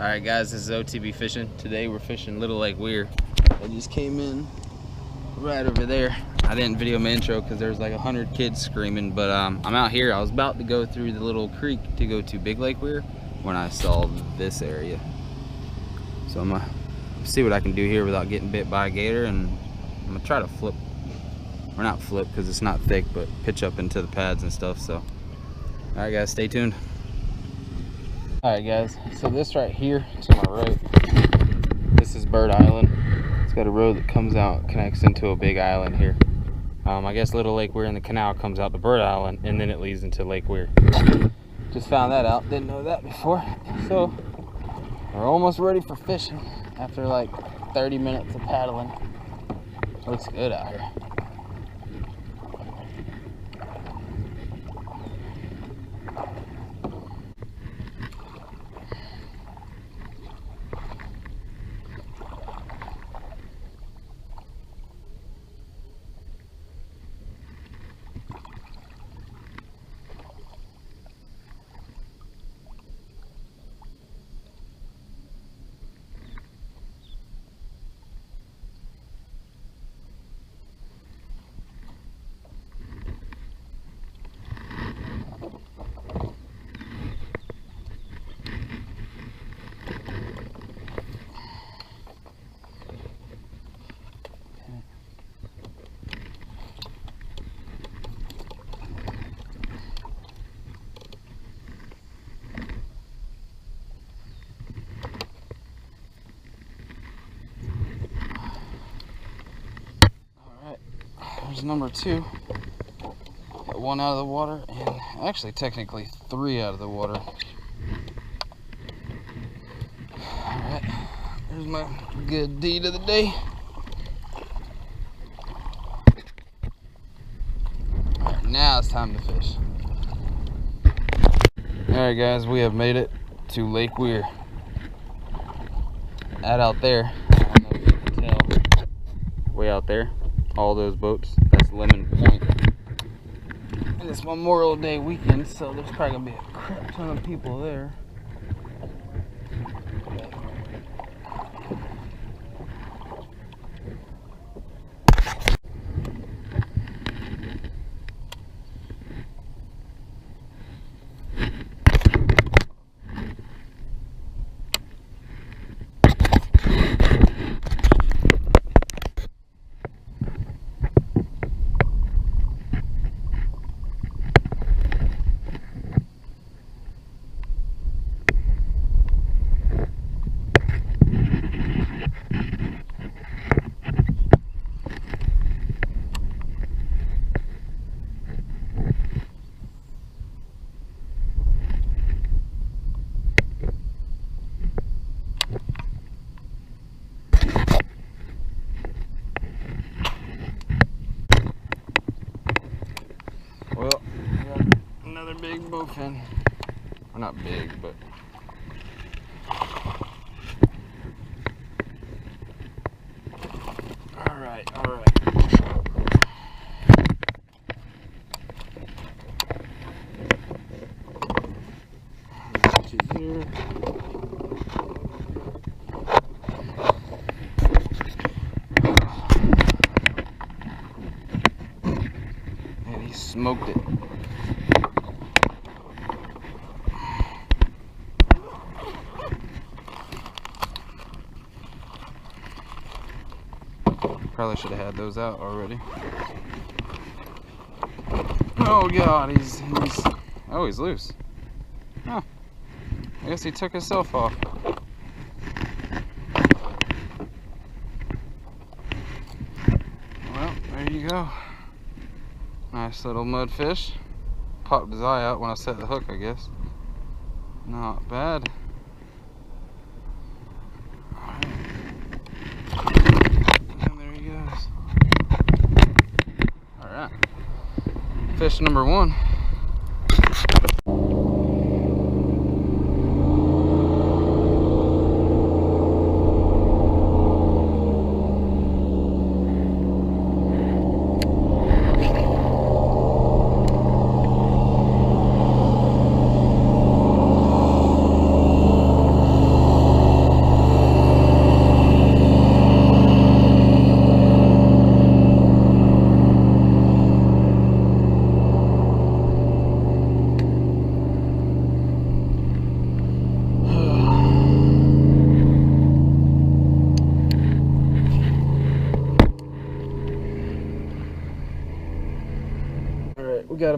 Alright guys, this is OTB Fishing. Today we're fishing Little Lake Weir. I just came in right over there. I didn't video my intro because there's like 100 kids screaming, but I'm out here. I was about to go through the little creek to go to Big Lake Weir when I saw this area. So I'm gonna see what I can do here without getting bit by a gator, and I'm gonna try to flip, or not flip because it's not thick, but pitch up into the pads and stuff. So alright guys, stay tuned. Alright guys, so this right here to my right, this is Bird Island. It's got a road that comes out, connects into a big island here. I guess Little Lake Weir in the canal comes out to Bird Island, and then it leads into Lake Weir. Just found that out, didn't know that before. So we're almost ready for fishing after like 30 minutes of paddling. Looks good out here. There's number 2. Got 1 out of the water, and actually technically 3 out of the water. Alright, there's my good deed of the day. Alright, now it's time to fish. Alright guys, we have made it to Lake Weir. That out there, I don't know if you can tell, way out there, all those boats, that's Lemon Point. And it's Memorial Day weekend, so there's probably gonna be a crap ton of people there. Well, we got another big bowfin. Well, not big, but all right. Here. And he smoked it. Probably should have had those out already. Oh God, he's loose. Huh. I guess he took himself off. Well, there you go. Nice little mudfish. Popped his eye out when I set the hook, I guess. Not bad. Alright. And there he goes. Alright. Fish number 1.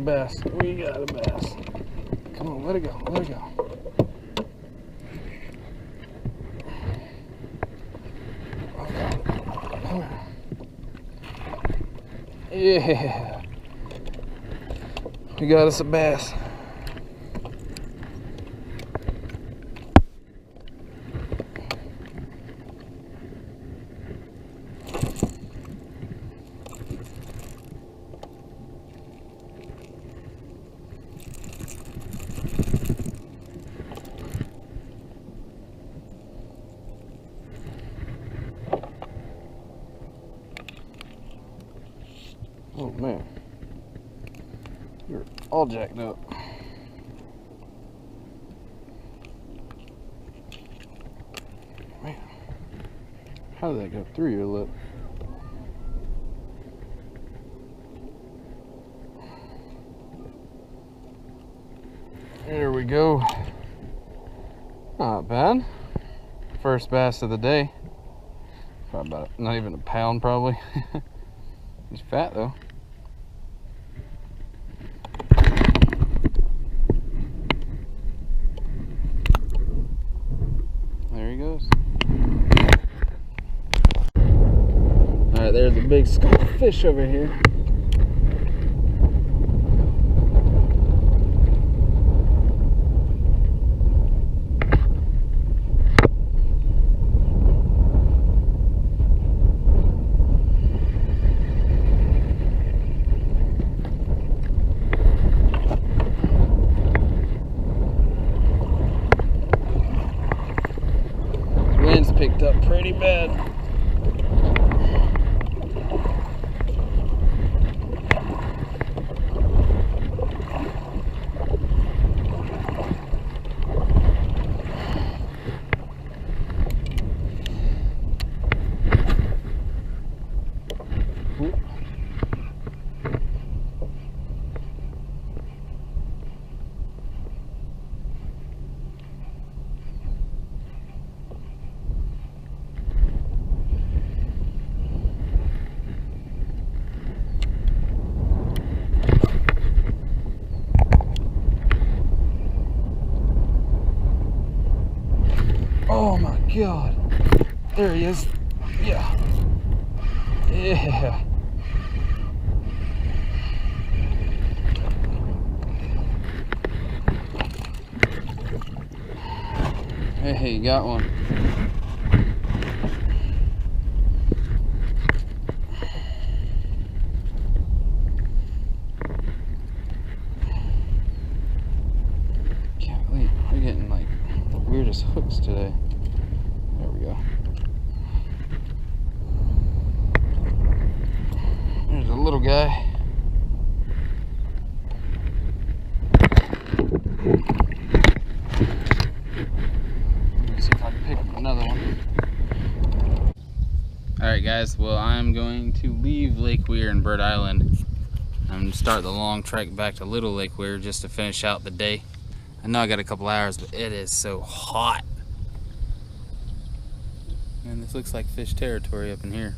a bass. We got a bass. Come on, let it go. Let it go. Come on. Yeah. We got us a bass. Oh man, you're all jacked up. Man, how did that go through your lip? There we go. Not bad. First bass of the day. Probably about not even a pound, probably. He's fat though. There he goes. Alright, there's a big school of fish over here. Wind's picked up pretty bad. Oh my God. There he is. Yeah. Yeah. Hey, you got one. Can't believe we're getting like the weirdest hooks today. There we go. There's a little guy. Let's see if I can pick up another one. Alright guys, well I'm going to leave Lake Weir and Bird Island and start the long trek back to Little Lake Weir just to finish out the day. I know I got a couple hours, but it is so hot. Man, this looks like fish territory up in here.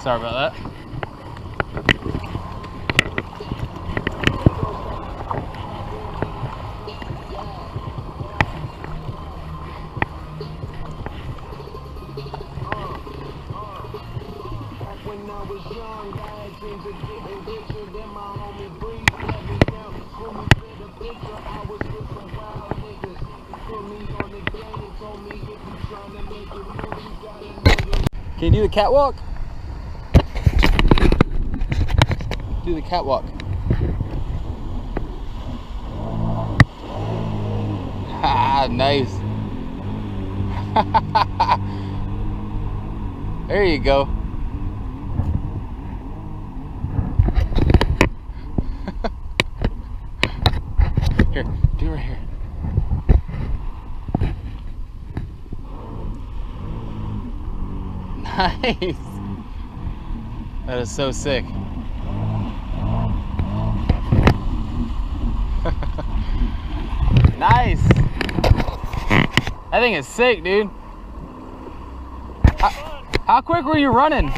Sorry about that. When I was young, bad dreams of getting richer than my homie Breeze. Let me down, homie fit a picture. I was with some wild niggas. Put me on the game, told me if you trying to make it move, you gotta know the. Can you do the catwalk? Do the catwalk. Ha, nice. There you go. Here, do it right here. Nice. That is so sick. Nice. That thing is sick, dude. How quick were you running?